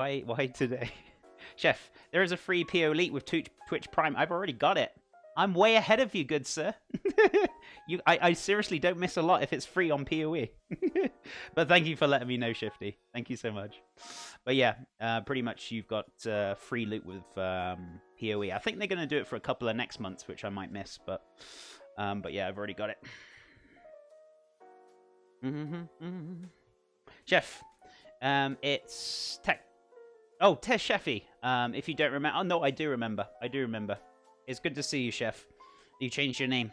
Why today? Chef, there is a free PO Elite with Twitch Prime. I've already got it. I'm way ahead of you, good sir. I seriously don't miss a lot if it's free on PoE. But thank you for letting me know, Shifty. Thank you so much. But yeah, pretty much you've got free loot with PoE. I think they're going to do it for a couple of next months, which I might miss. But yeah, I've already got it. Chef, it's Tech. Oh, Tez Sheffy. If you don't remember. Oh, no, I do remember. I do remember. It's good to see you, Chef. You changed your name.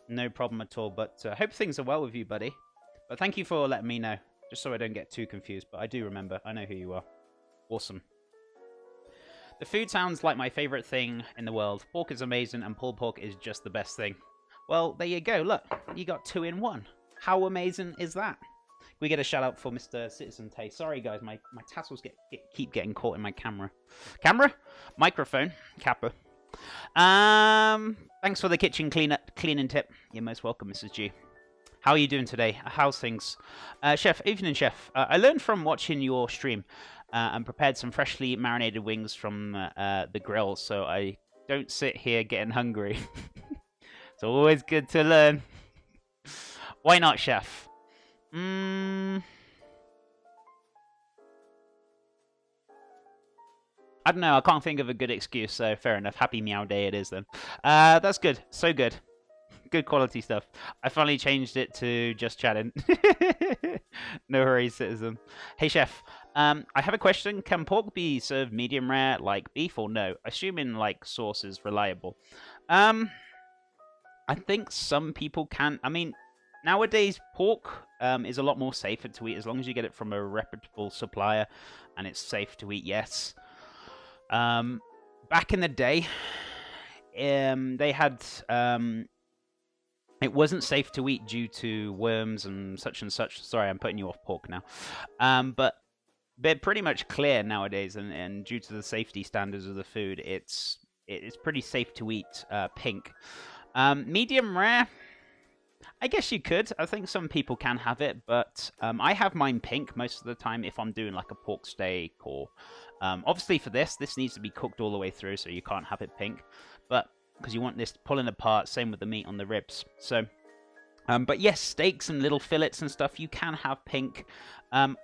No problem at all. But I hope things are well with you, buddy. But thank you for letting me know. Just so I don't get too confused. But I do remember. I know who you are. Awesome. The food sounds like my favorite thing in the world. Pork is amazing and pulled pork is just the best thing. Well, there you go. Look, you got 2 in 1. How amazing is that? We get a shout out for Mr. Citizen Tay. Sorry, guys, my tassels keep getting caught in my camera. Microphone. Kappa. Thanks for the kitchen cleaning tip. You're most welcome, Mrs. G. How are you doing today? How's things? Chef, evening, Chef. I learned from watching your stream and prepared some freshly marinated wings from the grill, so I don't sit here getting hungry. It's always good to learn. Why not, Chef? I don't know. I can't think of a good excuse, so fair enough. Happy Meow Day it is then. That's good. So good. Good quality stuff. I finally changed it to just chatting. No worries, citizen. Hey, Chef. I have a question. Can pork be served medium rare like beef or no? Assuming like sauce is reliable. I think some people can. I mean, nowadays pork is a lot more safer to eat as long as you get it from a reputable supplier and it's safe to eat. Yes. Back in the day, they had it wasn't safe to eat due to worms and such. Sorry, I'm putting you off pork now. But they're pretty much clear nowadays, and due to the safety standards of the food, it's pretty safe to eat pink. Medium rare, I guess you could. I think some people can have it, but I have mine pink most of the time if I'm doing like a pork steak or... obviously for this needs to be cooked all the way through, so you can't have it pink. But because you want this pulling apart, same with the meat on the ribs. So, but yes, steaks and little fillets and stuff, you can have pink.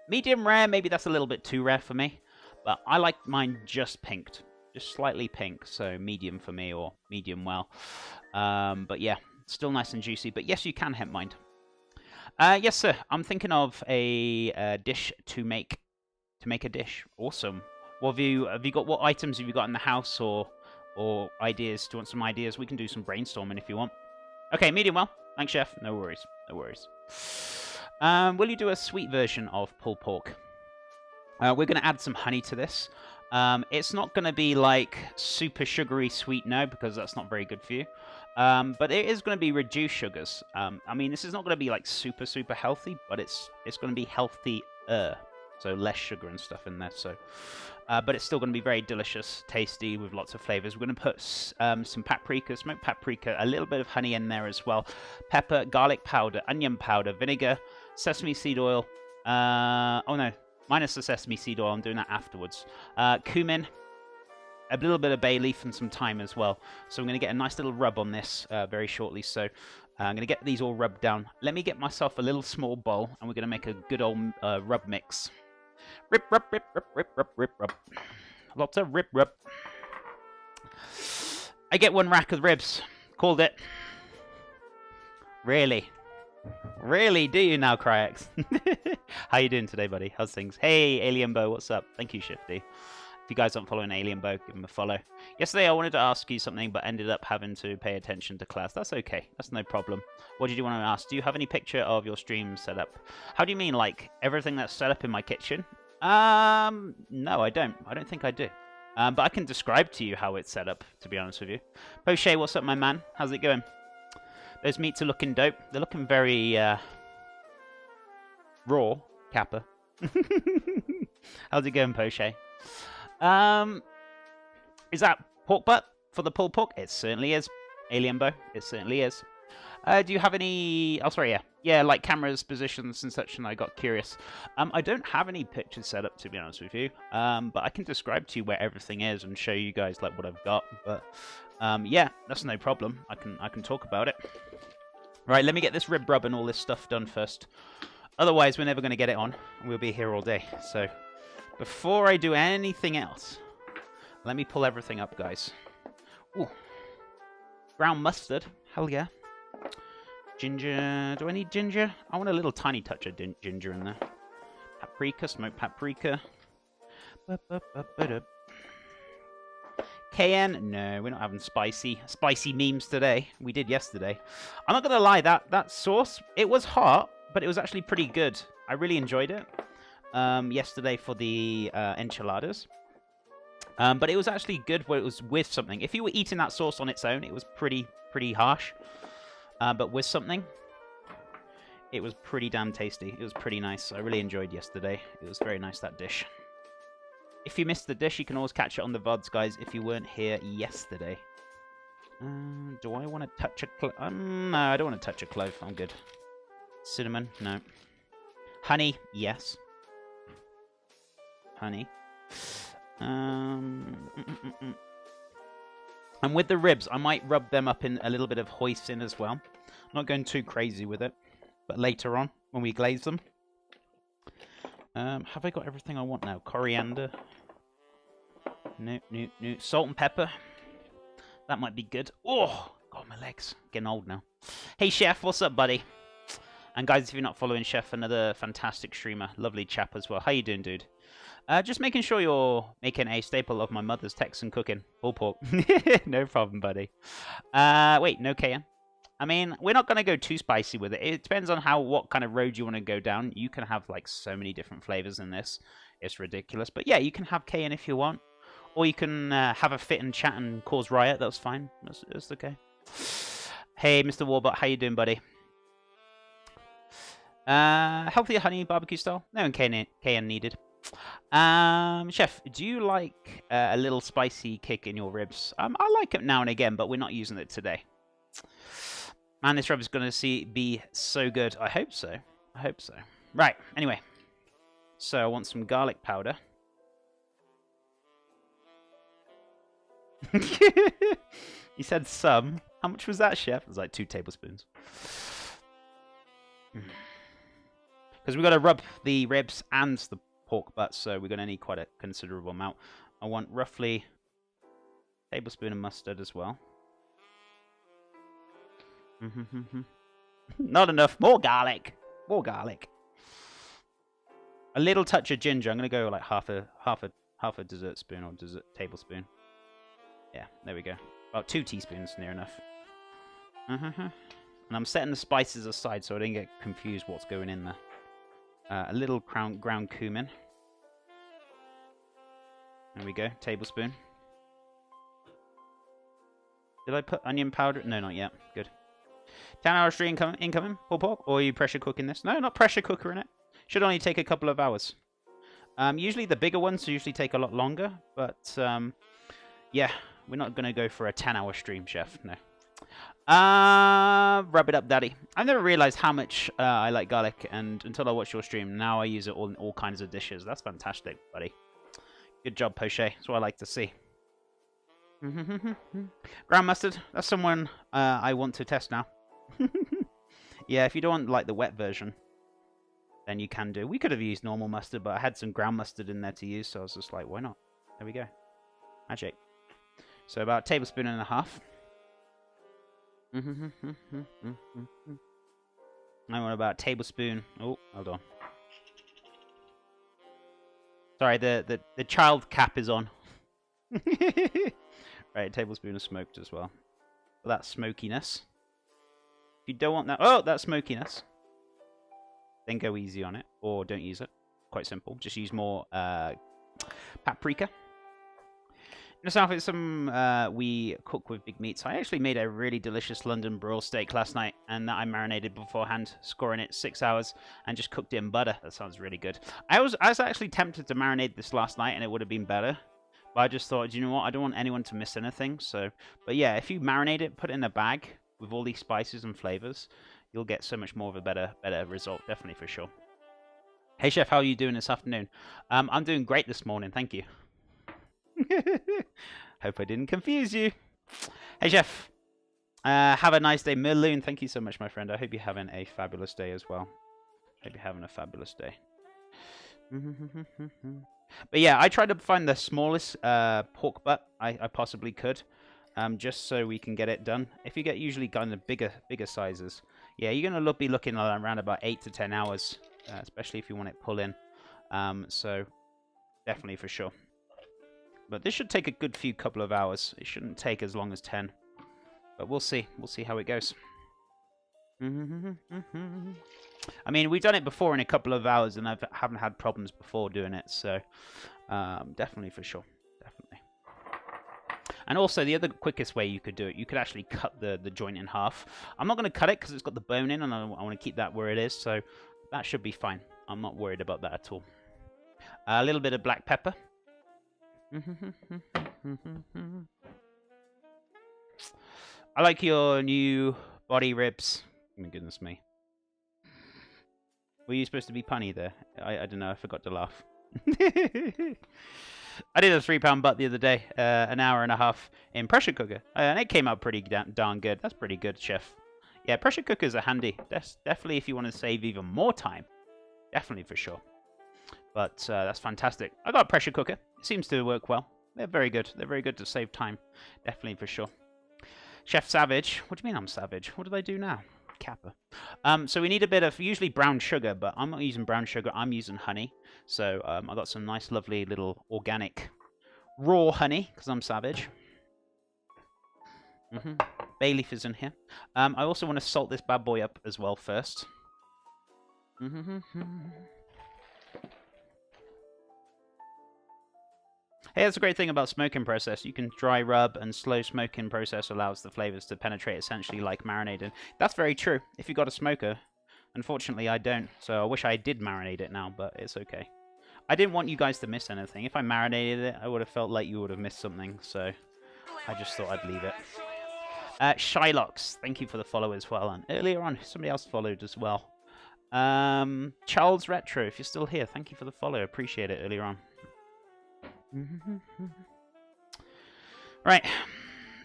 Medium rare, maybe that's a little bit too rare for me. But I like mine just pinked. Just slightly pink, so medium for me or medium well. But yeah. Still nice and juicy, but yes, you can hemp mind. Yes, sir. I'm thinking of a dish to make a dish. Awesome. What have you got? What items have you got in the house or ideas? Do you want some ideas? We can do some brainstorming if you want. Okay, medium well. Thanks, chef. No worries. No worries. Will you do a sweet version of pulled pork? We're going to add some honey to this. It's not going to be like super sugary sweet, no, because that's not very good for you. But it is going to be reduced sugars. I mean, this is not going to be like super healthy, but it's going to be healthier, so less sugar and stuff in there. So, but it's still going to be very delicious, tasty with lots of flavors. We're going to put some paprika, smoked paprika, a little bit of honey in there as well, pepper, garlic powder, onion powder, vinegar, sesame seed oil. Oh no. Minus the sesame seed oil, I'm doing that afterwards. Cumin, a little bit of bay leaf and some thyme as well. So I'm going to get a nice little rub on this very shortly. So I'm going to get these all rubbed down. Let me get myself a little small bowl and we're going to make a good old rub mix. Rip, rub, rip, rip, rip, rub, rip, rub. Lots of rip, rub. I get 1 rack of ribs. Called it. Really? Really, do you now, Cryax? How you doing today, buddy? How's things? Hey, Alien Bow, what's up? Thank you, Shifty. If you guys aren't following Alien Bow, give him a follow. Yesterday, I wanted to ask you something, but ended up having to pay attention to class. That's okay. That's no problem. What did you want to ask? Do you have any picture of your stream set up? How do you mean, like, everything that's set up in my kitchen? No, I don't. I don't think I do. But I can describe to you how it's set up, to be honest with you. Poche, what's up, my man? How's it going? Those meats are looking dope. They're looking very raw, Kappa. How's it going, Poche? Is that pork butt for the pulled pork? It certainly is. Alien Bow, it certainly is. Do you have any... Oh, sorry, yeah. Yeah, like cameras, positions, and such, and I got curious. I don't have any pictures set up, to be honest with you. But I can describe to you where everything is and show you guys, like, what I've got. But, yeah, that's no problem. I can talk about it. Right, let me get this rib rub and all this stuff done first. Otherwise, we're never going to get it on. We'll be here all day. So, before I do anything else, let me pull everything up, guys. Ooh. Brown mustard. Hell yeah. Ginger. Do I need ginger? I want a little tiny touch of ginger in there. Paprika. Smoked paprika. Cayenne. No, we're not having spicy memes today. We did yesterday. I'm not going to lie. That sauce, it was hot, but it was actually pretty good. I really enjoyed it yesterday for the enchiladas. But it was actually good when it was with something. If you were eating that sauce on its own, it was pretty harsh. But with something, it was pretty damn tasty. It was pretty nice. I really enjoyed yesterday. It was very nice, that dish. If you missed the dish, you can always catch it on the VODs, guys, if you weren't here yesterday. Do I want to touch a clove? No, I don't want to touch a clove. I'm good. Cinnamon? No. Honey? Yes. Honey. And with the ribs, I might rub them up in a little bit of hoisin as well. I'm not going too crazy with it, but later on, when we glaze them. Have I got everything I want now? Coriander. No. Salt and pepper. That might be good. Oh, God, my legs. Getting old now. Hey, Chef, what's up, buddy? And guys, if you're not following Chef, another fantastic streamer. Lovely chap as well. How you doing, dude? Just making sure you're making a staple of my mother's Texan cooking. Pulled pork. No problem, buddy. Wait, no cayenne. I mean, we're not going to go too spicy with it. It depends on what kind of road you want to go down. You can have, like, so many different flavors in this. It's ridiculous. But, yeah, you can have cayenne if you want. Or you can have a fit and chat and cause riot. That's fine. That's okay. Hey, Mr. Warbot. How you doing, buddy? Healthier honey barbecue style. No cayenne needed. Chef, do you like a little spicy kick in your ribs? I like it now and again, but we're not using it today. Man, this rub is going to be so good. I hope so. I hope so. Right, anyway. So, I want some garlic powder. He said some. How much was that, Chef? It was like 2 tablespoons. Because we've got to rub the ribs and the pork butts, so we're going to need quite a considerable amount. I want roughly a tablespoon of mustard as well. Not enough. More garlic. More garlic. A little touch of ginger. I'm going to go like half a dessert spoon or tablespoon. Yeah, there we go. About 2 teaspoons, near enough. And I'm setting the spices aside so I don't get confused what's going in there. A little ground cumin. There we go, tablespoon. Did I put onion powder? No, not yet. Good. 10-hour stream incoming, pulled pork? Or are you pressure cooking this? No, not pressure cooker in it. Should only take a couple of hours. Usually the bigger ones usually take a lot longer, but yeah, we're not going to go for a 10-hour stream, Chef. No. Rub it up, daddy. I've never realized how much I like garlic, and until I watched your stream, now I use it in all kinds of dishes. That's fantastic, buddy. Good job, Poche. That's what I like to see. Ground mustard. That's someone I want to test now. Yeah, if you don't want like the wet version, then you can do. We could have used normal mustard, but I had some ground mustard in there to use, so I was just like, why not? There we go. Magic. So about a tablespoon and a half. I want about a tablespoon. Oh, hold on. Sorry, the child cap is on. Right, a tablespoon of smoked as well. For that smokiness. If you don't want that, that smokiness, then go easy on it, or don't use it. Quite simple. Just use more paprika. In the south, it's some we cook with big meats. I actually made a really delicious London broil steak last night, and that I marinated beforehand, scoring it 6 hours, and just cooked it in butter. That sounds really good. I was actually tempted to marinate this last night, and it would have been better. But I just thought, you know what? I don't want anyone to miss anything. So, but yeah, if you marinate it, put it in a bag, with all these spices and flavors, you'll get so much more of a better result, definitely for sure. Hey chef, how are you doing this afternoon? I'm doing great this morning, thank you. Hope I didn't confuse you. Hey chef, have a nice day. Milloon, thank you so much, my friend. I hope you're having a fabulous day as well. Hope you're having a fabulous day. But yeah, I tried to find the smallest pork butt I possibly could, just so we can get it done. If you get usually kind of bigger sizes, yeah, you're gonna be looking around about 8 to 10 hours, especially if you want it pull in. So definitely for sure. But this should take a good couple of hours. It shouldn't take as long as 10. But we'll see. We'll see how it goes. I mean, we've done it before in a couple of hours, and I haven't had problems before doing it. So definitely for sure. Definitely. And also, the other quickest way you could do it, you could actually cut the joint in half. I'm not going to cut it because it's got the bone in, and I want to keep that where it is. So that should be fine. I'm not worried about that at all. A little bit of black pepper. I like your new body ribs. Oh my goodness me. Were you supposed to be punny there? I don't know. I forgot to laugh. I did a £3 butt the other day, an hour and a half in pressure cooker, and it came out pretty darn good. That's pretty good, chef. Yeah, pressure cookers are handy. That's definitely if you want to save even more time. Definitely for sure. But that's fantastic. I got a pressure cooker. It seems to work well. They're very good. They're very good to save time. Definitely for sure. Chef Savage. What do you mean I'm savage? What did I do now? Kappa. So we need a bit of usually brown sugar, but I'm not using brown sugar. I'm using honey. So I got some nice, lovely little organic raw honey because I'm savage. Bay leaf is in here. I also want to salt this bad boy up as well first. Hey, that's a great thing about smoking process. You can dry rub, and slow smoking process allows the flavors to penetrate essentially like marinating. That's very true. If you got a smoker, unfortunately I don't. So I wish I did marinate it now, but it's okay. I didn't want you guys to miss anything. If I marinated it, I would have felt like you would have missed something. So I just thought I'd leave it. Shylocks, thank you for the follow as well. And earlier on, somebody else followed as well. Charles Retro, if you're still here, thank you for the follow. Appreciate it earlier on. Right,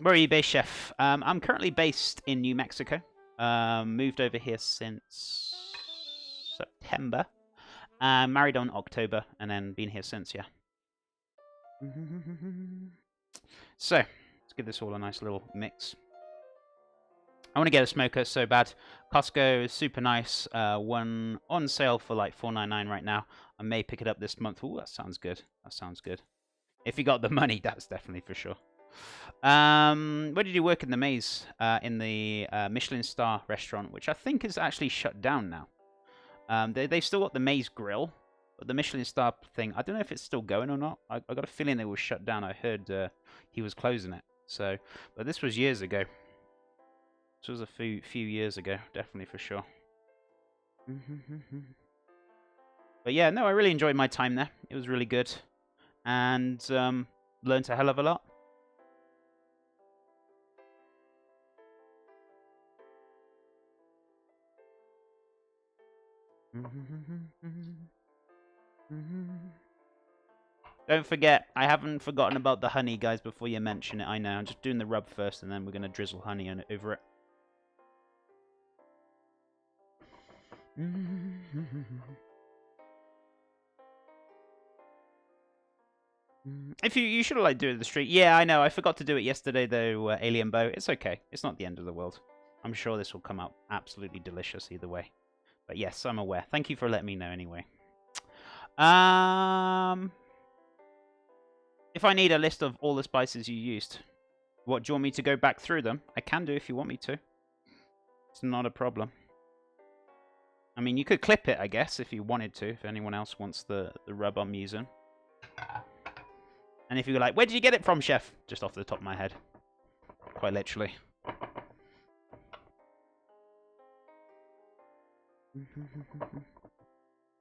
where are you based, chef? I'm currently based in New Mexico. Moved over here since September. Married on October, and then been here since, yeah. So, let's give this all a nice little mix. I want to get a smoker so bad. Costco is super nice. One on sale for like $4.99 right now. I may pick it up this month. Ooh, that sounds good. That sounds good. If you got the money, that's definitely for sure. Where did you work in the Maze? In the Michelin star restaurant, which I think is actually shut down now. They've still got the Maze grill, but the Michelin star thing, I don't know if it's still going or not. I got a feeling it was shut down. I heard he was closing it. So, but this was years ago. This was a few years ago, definitely for sure. But yeah, no, I really enjoyed my time there. It was really good. And learned a hell of a lot. Don't forget, I haven't forgotten about the honey, guys, before you mention it. I know, I'm just doing the rub first, and then we're going to drizzle honey over it. If you should have like do it in the street. Yeah, I know. I forgot to do it yesterday though, Alien Bow. It's okay. It's not the end of the world. I'm sure this will come out absolutely delicious either way. But yes, I'm aware. Thank you for letting me know anyway. If I need a list of all the spices you used, what, do you want me to go back through them? I can do if you want me to. It's not a problem. I mean, you could clip it, I guess, if you wanted to, if anyone else wants the rub I'm using. And if you were like, where did you get it from, chef? Just off the top of my head. Quite literally.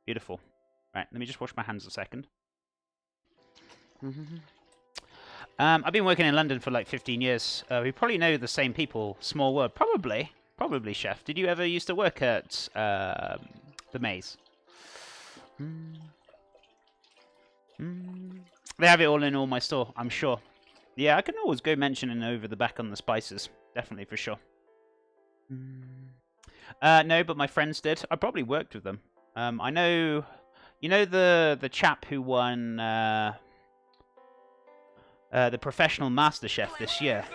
Beautiful. Right, let me just wash my hands a second. I've been working in London for like 15 years. We probably know the same people. Small world. Probably, chef. Did you ever used to work at the Maze? They have it all in all my store, I'm sure. Yeah, I can always go mentioning over the back on the spices. Definitely, for sure. No, but my friends did. I probably worked with them. I know, you know the chap who won the professional master chef this year.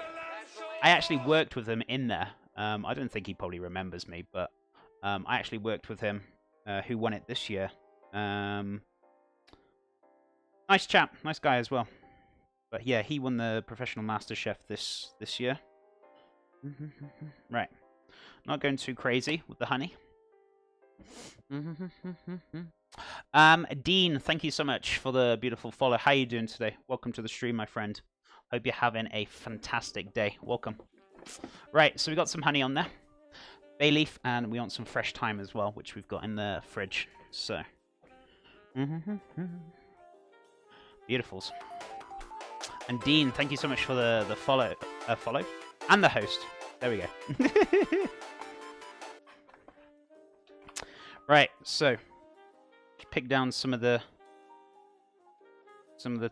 I actually worked with him in there. I don't think he probably remembers me, but I actually worked with him, who won it this year. Nice chap, nice guy as well. But yeah, he won the professional master chef this year. Right, not going too crazy with the honey. Dean, thank you so much for the beautiful follow. How are you doing today? Welcome to the stream, my friend. Hope you're having a fantastic day. Welcome. Right, so we got some honey on there, bay leaf, and we want some fresh thyme as well, which we've got in the fridge. So, beautifuls. And Dean, thank you so much for the follow, and the host. There we go. Right, so pick down some of the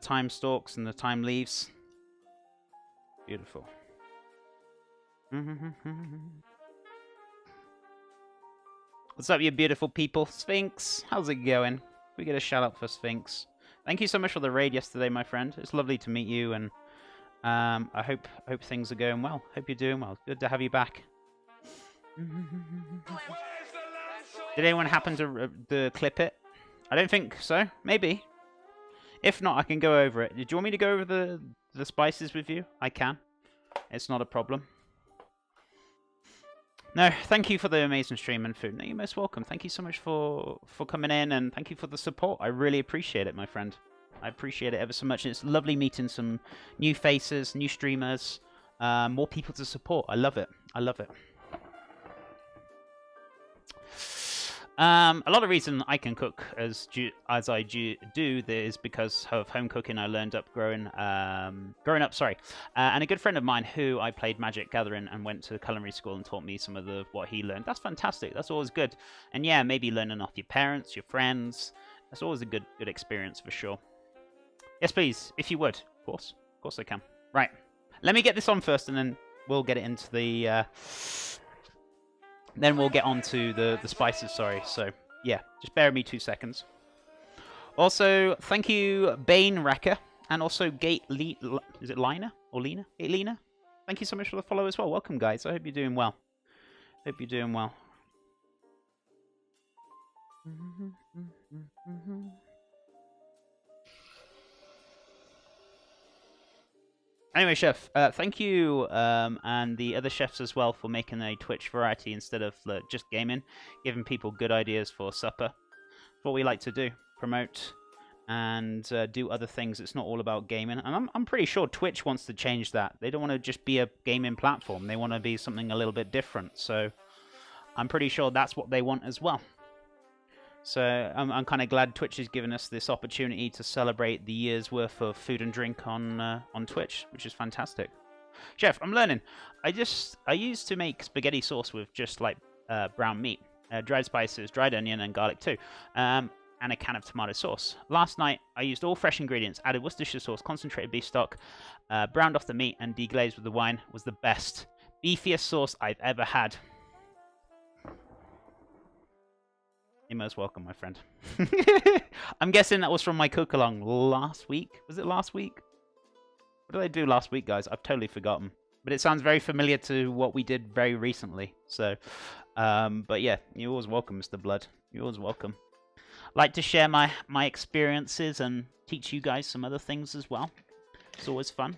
thyme stalks and the thyme leaves. Beautiful. What's up, you beautiful people? Sphinx, how's it going? We get a shout out for Sphinx. Thank you so much for the raid yesterday, my friend. It's lovely to meet you, and I hope things are going well. Hope you're doing well. Good to have you back. Did anyone happen to clip it? I don't think so. Maybe. If not, I can go over it. Did you want me to go over the spices with you? I can. It's not a problem. No, thank you for the amazing stream and food. No, you're most welcome. Thank you so much for coming in, and thank you for the support. I really appreciate it, my friend. I appreciate it ever so much. It's lovely meeting some new faces, new streamers, more people to support. I love it. I love it. A lot of reason I can cook as I do is because of home cooking. I learned up growing up. Sorry, and a good friend of mine who I played Magic Gathering and went to culinary school and taught me some of what he learned. That's fantastic. That's always good. And yeah, maybe learning off your parents, your friends. That's always a good experience for sure. Yes, please, if you would. Of course I can. Right, let me get this on first, and then we'll get it into the. Then we'll get on to the spices, sorry. So, yeah, just bear with me 2 seconds. Also, thank you, Bane Wrecker, and also is it Lina or Lena? Lena? Thank you so much for the follow as well. Welcome, guys. I hope you're doing well. Hope you're doing well. Anyway, chef, thank you and the other chefs as well for making a Twitch variety instead of just gaming, giving people good ideas for supper. It's what we like to do, promote and do other things. It's not all about gaming, and I'm pretty sure Twitch wants to change that. They don't want to just be a gaming platform. They want to be something a little bit different. So I'm pretty sure that's what they want as well. So I'm kind of glad Twitch has given us this opportunity to celebrate the year's worth of food and drink on Twitch, which is fantastic. Chef, I'm learning. I used to make spaghetti sauce with just like brown meat, dried spices, dried onion, and garlic too, and a can of tomato sauce. Last night I used all fresh ingredients, added Worcestershire sauce, concentrated beef stock, browned off the meat, and deglazed with the wine. Was the best, beefiest sauce I've ever had. You're most welcome, my friend. I'm guessing that was from my cook-along last week. Was it last week? What did I do last week, guys? I've totally forgotten. But it sounds very familiar to what we did very recently. So, but yeah, you're always welcome, Mr. Blood. You're always welcome. Like to share my experiences and teach you guys some other things as well. It's always fun.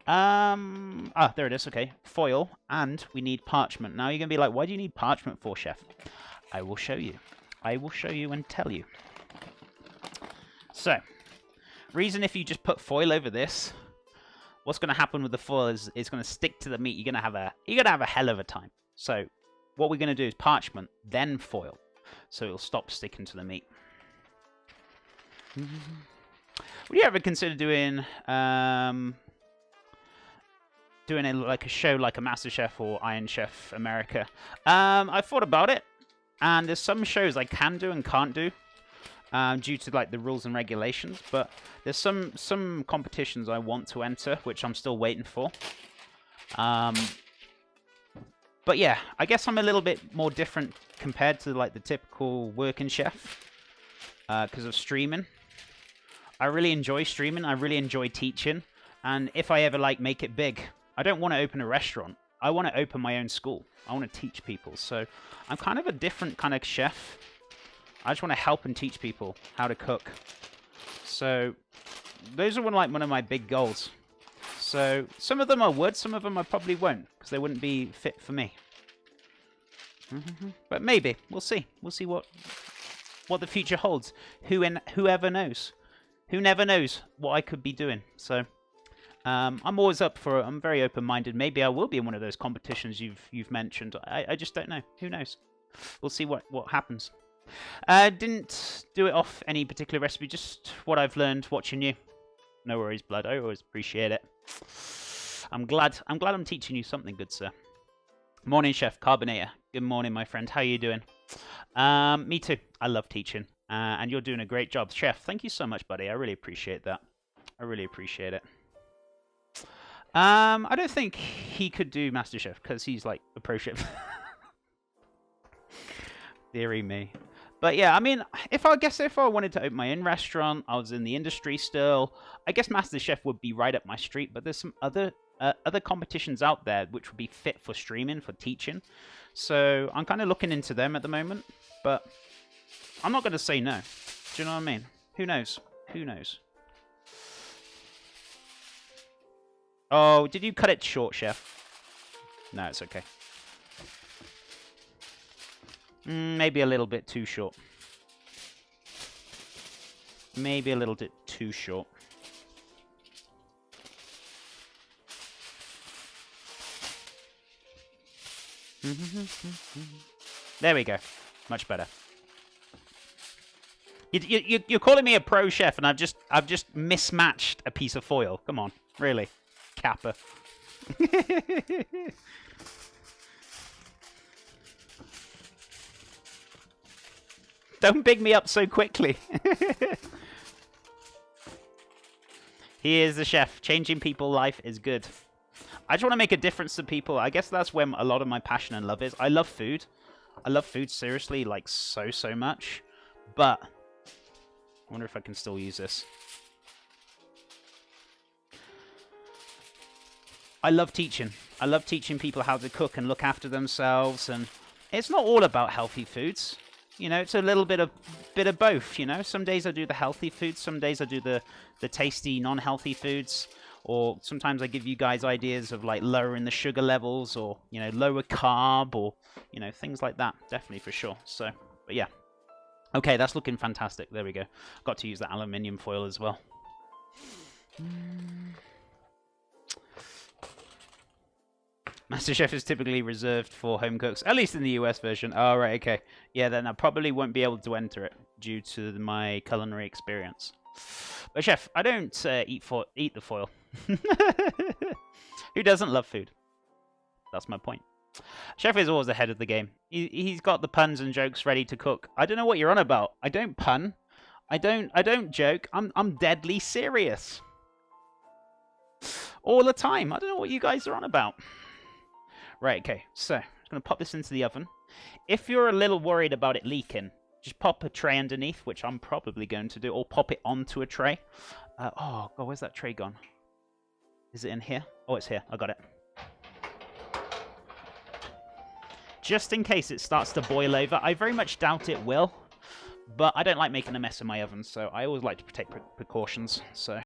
There it is. Okay, foil, and we need parchment. Now you're gonna be like, why do you need parchment for, chef? I will show you. I will show you and tell you. So, reason if you just put foil over this, what's going to happen with the foil is it's going to stick to the meat. You're going to have a hell of a time. So, what we're going to do is parchment, then foil, so it'll stop sticking to the meat. would you ever consider doing like a show like a MasterChef or Iron Chef America? I thought about it, and there's some shows I can do and can't do due to like the rules and regulations. But there's some competitions I want to enter, which I'm still waiting for. But yeah, I guess I'm a little bit more different compared to like the typical working chef because of streaming. I really enjoy streaming. I really enjoy teaching. And if I ever like make it big, I don't want to open a restaurant. I want to open my own school. I want to teach people. So I'm kind of a different kind of chef. I just want to help and teach people how to cook. So those are one of my big goals. So some of them I would, some of them I probably won't, because they wouldn't be fit for me. But maybe we'll see. We'll see what the future holds. Whoever knows? Who never knows what I could be doing? So I'm always up for it. I'm very open-minded. Maybe I will be in one of those competitions you've mentioned. I just don't know. Who knows? We'll see what happens. Didn't do it off any particular recipe. Just what I've learned watching you. No worries, blood. I always appreciate it. I'm glad I'm teaching you something good, sir. Morning, Chef Carbonator. Good morning, my friend. How are you doing? Me too. I love teaching. And you're doing a great job. Chef, thank you so much, buddy. I really appreciate that. I really appreciate it. I don't think he could do MasterChef because he's like a pro chef. Deary me. But yeah, I mean, if I wanted to open my own restaurant, I was in the industry still, I guess MasterChef would be right up my street. But there's some other competitions out there which would be fit for streaming, for teaching. So I'm kind of looking into them at the moment. But I'm not going to say no. Do you know what I mean? Who knows? Who knows? Oh, did you cut it short, Chef? No, it's okay. Maybe a little bit too short. Maybe a little bit too short. There we go. Much better. You're calling me a pro chef, and I've just mismatched a piece of foil. Come on, really, Kappa. Don't big me up so quickly. He is the chef. Changing people's life is good. I just want to make a difference to people. I guess that's where a lot of my passion and love is. I love food. I love food seriously, like so much. But I wonder if I can still use this. I love teaching. I love teaching people how to cook and look after themselves. And it's not all about healthy foods. You know, it's a little bit of both, you know. Some days I do the healthy foods, some days I do the tasty, non-healthy foods, or sometimes I give you guys ideas of like lowering the sugar levels, or, you know, lower carb, or, you know, things like that. Definitely, for sure. So, but yeah. Okay, that's looking fantastic. There we go. Got to use that aluminium foil as well. MasterChef is typically reserved for home cooks, at least in the US version. Oh, right, okay. Yeah, then I probably won't be able to enter it due to my culinary experience. But Chef, I don't eat the foil. Who doesn't love food? That's my point. Chef is always ahead of the game. He's got the puns and jokes ready to cook. I don't know what you're on about. I don't pun. I don't joke. I'm deadly serious. All the time. I don't know what you guys are on about. Right, okay, so I'm going to pop this into the oven. If you're a little worried about it leaking, just pop a tray underneath, which I'm probably going to do, or pop it onto a tray. Oh, God, where's that tray gone? Is it in here? Oh, it's here. I got it. Just in case it starts to boil over. I very much doubt it will, but I don't like making a mess in my oven, so I always like to take precautions, so...